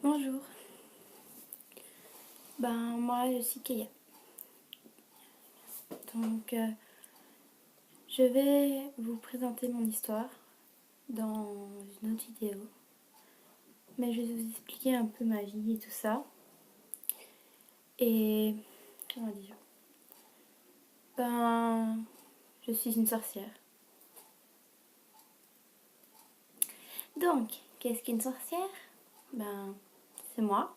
Bonjour, moi je suis Keia. Donc je vais vous présenter mon histoire dans une autre vidéo. Mais je vais vous expliquer un peu ma vie et tout ça. Et comment dire je suis une sorcière. Donc, qu'est-ce qu'une sorcière? C'est moi.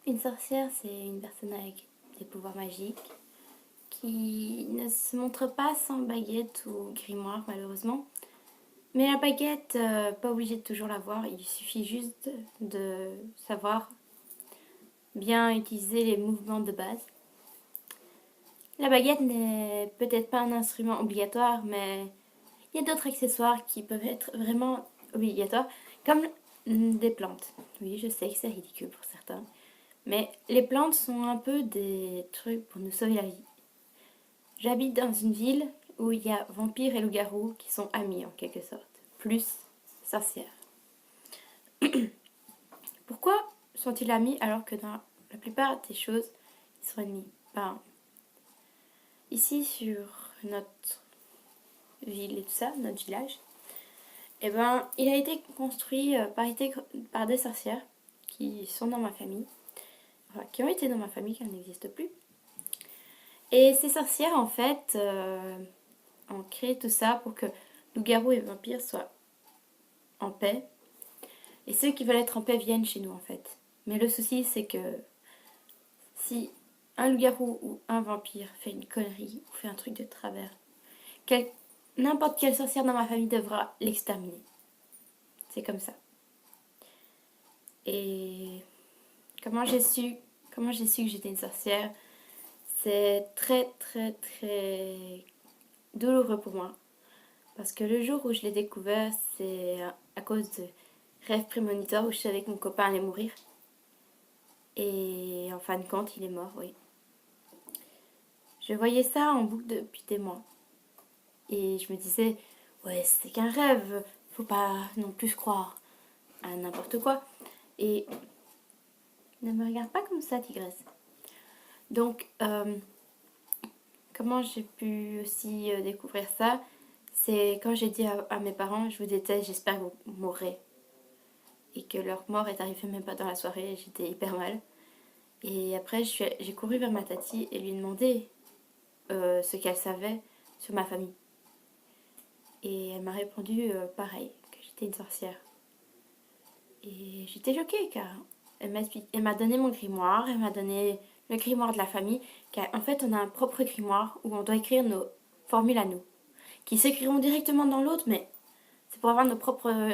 Une sorcière, c'est une personne avec des pouvoirs magiques qui ne se montre pas sans baguette ou grimoire malheureusement. Mais la baguette, pas obligé de toujours l'avoir, il suffit juste de savoir bien utiliser les mouvements de base. La baguette n'est peut-être pas un instrument obligatoire, mais il y a d'autres accessoires qui peuvent être vraiment obligatoires, comme des plantes. Oui, je sais que c'est ridicule pour certains, mais les plantes sont un peu des trucs pour nous sauver la vie. J'habite dans une ville où il y a vampires et loups-garous qui sont amis en quelque sorte, plus sorcières. Pourquoi sont-ils amis alors que dans la plupart des choses, ils sont ennemis? Ici sur notre ville et tout ça, notre village, il a été construit par des sorcières qui sont dans ma famille, enfin, qui ont été dans ma famille, qui n'existent plus. Et ces sorcières, en fait, ont créé tout ça pour que loups-garous et vampires soient en paix. Et ceux qui veulent être en paix viennent chez nous, en fait. Mais le souci, c'est que si un loup-garou ou un vampire fait une connerie ou fait un truc de travers, n'importe quelle sorcière dans ma famille devra l'exterminer. C'est comme ça. Et comment j'ai su que j'étais une sorcière? C'est très très très douloureux pour moi. Parce que le jour où je l'ai découvert, c'est à cause de rêves prémonitoires où je savais que mon copain allait mourir. Et en fin de compte, il est mort, oui. Je voyais ça en boucle depuis des mois. Et je me disais, ouais, c'est qu'un rêve, faut pas non plus croire à n'importe quoi. Et ne me regarde pas comme ça, tigresse. Donc, comment j'ai pu aussi découvrir ça? C'est quand j'ai dit à mes parents, je vous déteste, j'espère que vous mourrez. Et que leur mort est arrivée même pas dans la soirée, j'étais hyper mal. Et après, j'ai couru vers ma tati et lui demandé ce qu'elle savait sur ma famille. Et elle m'a répondu pareil, que j'étais une sorcière. Et j'étais choquée car elle m'a donné mon grimoire, elle m'a donné le grimoire de la famille. Car en fait, on a un propre grimoire où on doit écrire nos formules à nous, qui s'écriront directement dans l'autre, mais c'est pour avoir nos propres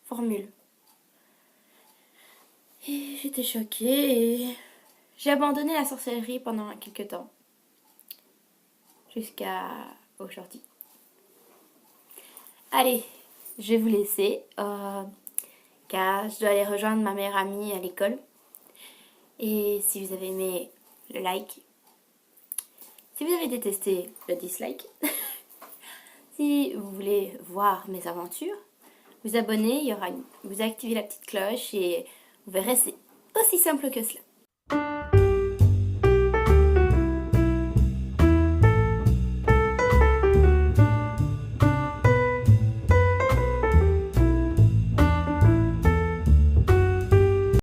formules. Et j'étais choquée et j'ai abandonné la sorcellerie pendant quelques temps, jusqu'à aujourd'hui. Allez, je vais vous laisser, car je dois aller rejoindre ma meilleure amie à l'école. Et si vous avez aimé, le like. Si vous avez détesté, le dislike. Si vous voulez voir mes aventures, vous abonnez, vous activez la petite cloche et vous verrez, c'est aussi simple que cela.